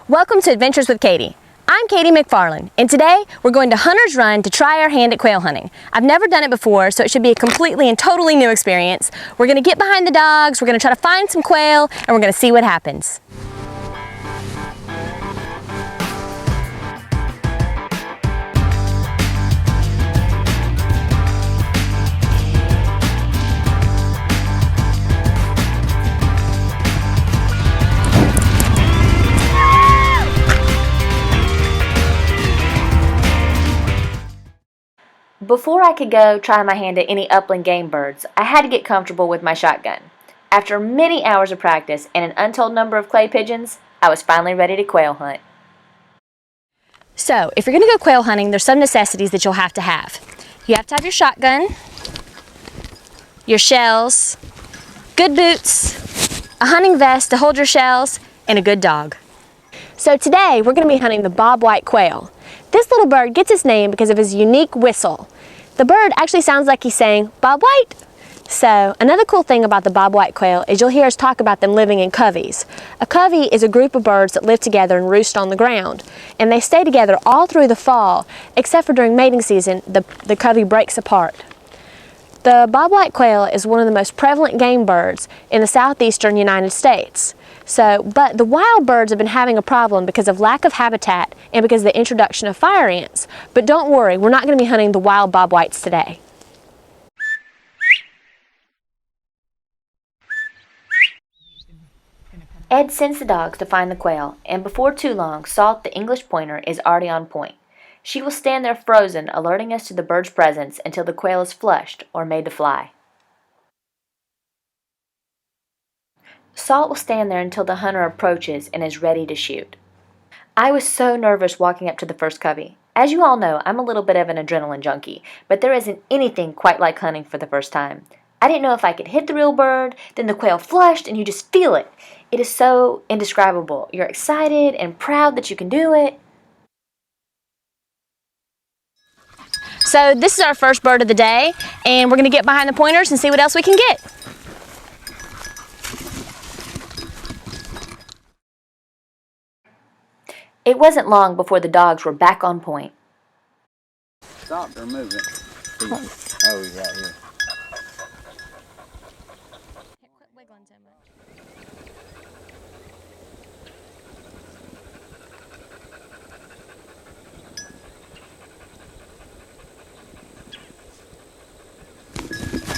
Welcome to Adventures with Katie. I'm Katie McFarland, and today we're going to Hunter's Run to try our hand at quail hunting. I've never done it before, so it should be a completely and totally new experience. We're going to get behind the dogs, we're going to try to find some quail, and we're going to see what happens. Before I could go try my hand at any upland game birds, I had to get comfortable with my shotgun. After many hours of practice and an untold number of clay pigeons, I was finally ready to quail hunt. So, if you're going to go quail hunting, there's some necessities that you'll have to have. You have to have your shotgun, your shells, good boots, a hunting vest to hold your shells, and a good dog. So today, we're going to be hunting the bobwhite quail. This little bird gets its name because of his unique whistle. The bird actually sounds like he's saying, "Bob White." So another cool thing about the bobwhite quail is you'll hear us talk about them living in coveys. A covey is a group of birds that live together and roost on the ground. And they stay together all through the fall, except for during mating season, the covey breaks apart. The bobwhite quail is one of the most prevalent game birds in the southeastern United States. But the wild birds have been having a problem because of lack of habitat and because of the introduction of fire ants. But don't worry, we're not going to be hunting the wild bobwhites today. Ed sends the dogs to find the quail, and before too long, Salt, the English pointer, is already on point. She will stand there frozen, alerting us to the bird's presence until the quail is flushed or made to fly. Salt will stand there until the hunter approaches and is ready to shoot. I was so nervous walking up to the first covey. As you all know, I'm a little bit of an adrenaline junkie, but there isn't anything quite like hunting for the first time. I didn't know if I could hit the real bird, then the quail flushed and you just feel it. It is so indescribable. You're excited and proud that you can do it. So this is our first bird of the day, and we're going to get behind the pointers and see what else we can get. It wasn't long before the dogs were back on point. Stop, they're moving. Oh, he's right here. Quit wiggling so much.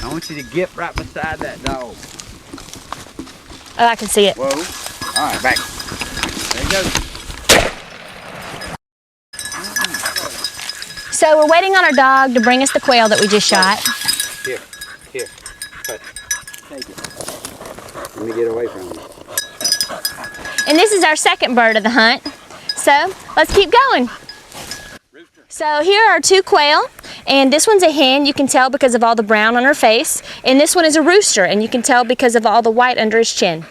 I want you to get right beside that dog. Oh, I can see it. Whoa. All right, back. There you go. So we're waiting on our dog to bring us the quail that we just shot. Here. Cut. Take it. Let me get away from you. And this is our second bird of the hunt. So let's keep going. So here are two quail, and this one's a hen, you can tell because of all the brown on her face, and this one is a rooster, and you can tell because of all the white under his chin.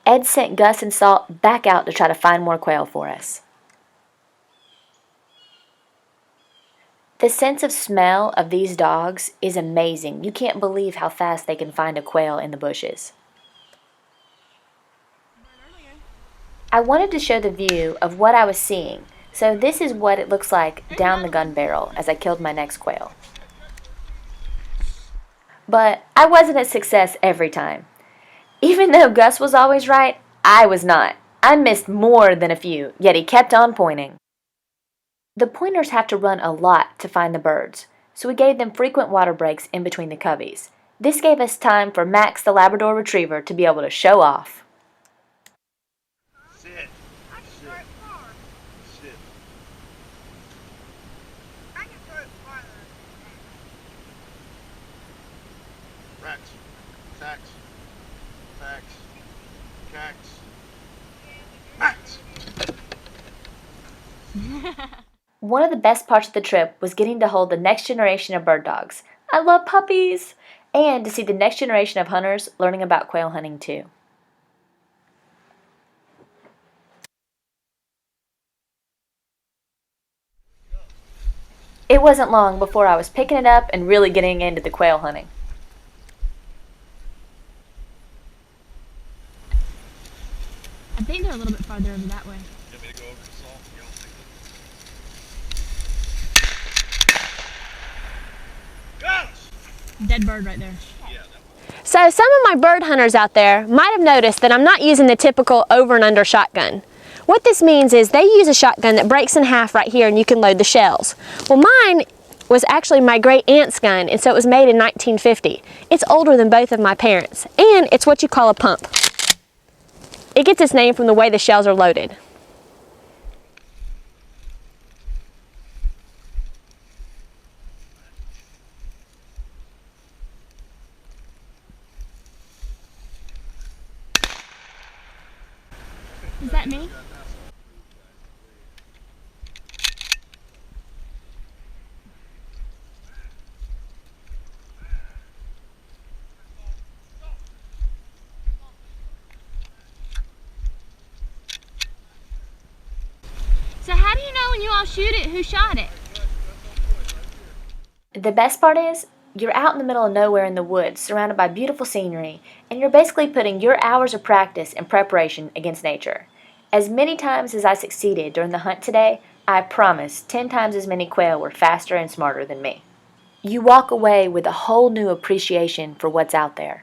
Ed sent Gus and Salt back out to try to find more quail for us. The sense of smell of these dogs is amazing. You can't believe how fast they can find a quail in the bushes. I wanted to show the view of what I was seeing, so this is what it looks like down the gun barrel as I killed my next quail. But I wasn't a success every time. Even though Gus was always right, I was not. I missed more than a few, yet he kept on pointing. The pointers have to run a lot to find the birds, so we gave them frequent water breaks in between the coveys. This gave us time for Max the Labrador Retriever to be able to show off. Sit. Rex. Tax. Cax. Max. One of the best parts of the trip was getting to hold the next generation of bird dogs. I love puppies! And to see the next generation of hunters learning about quail hunting too. It wasn't long before I was picking it up and really getting into the quail hunting. I think they're a little bit farther over that way. You want me to go over to Saul? Yeah, I'll take it. Gosh! Dead bird right there. Yeah, that one. So some of my bird hunters out there might have noticed that I'm not using the typical over and under shotgun. What this means is they use a shotgun that breaks in half right here and you can load the shells. Well, mine was actually my great aunt's gun, and so it was made in 1950. It's older than both of my parents, and it's what you call a pump. It gets its name from the way the shells are loaded. Is that me? So how do you know when you all shoot it who shot it? The best part is, you're out in the middle of nowhere in the woods, surrounded by beautiful scenery, and you're basically putting your hours of practice and preparation against nature. As many times as I succeeded during the hunt today, I promise 10 times as many quail were faster and smarter than me. You walk away with a whole new appreciation for what's out there.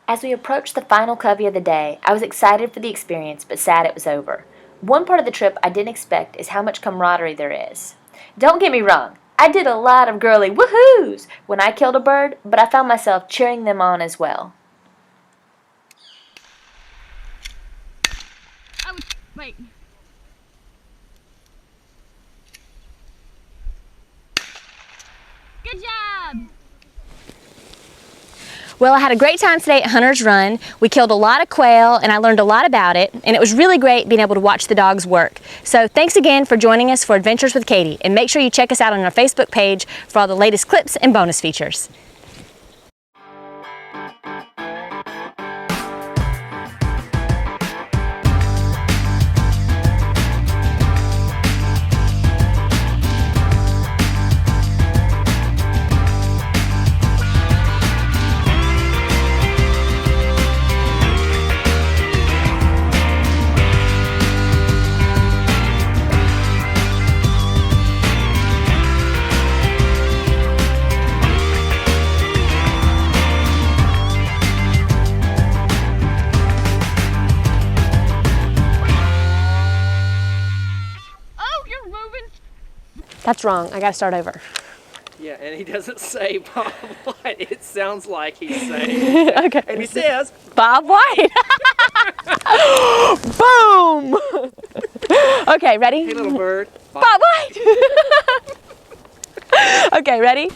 As we approached the final covey of the day, I was excited for the experience but sad it was over. One part of the trip I didn't expect is how much camaraderie there is. Don't get me wrong, I did a lot of girly woohoos when I killed a bird, but I found myself cheering them on as well. Wait. Good job! Well, I had a great time today at Hunter's Run. We killed a lot of quail and I learned a lot about it, and it was really great being able to watch the dogs work. So thanks again for joining us for Adventures with Katie, and make sure you check us out on our Facebook page for all the latest clips and bonus features. That's wrong. I gotta start over. Yeah, and he doesn't say Bob White. It sounds like he's saying. Okay. And he says Bob White. Boom. Okay, ready? Hey, little bird. Bob White. Okay, ready?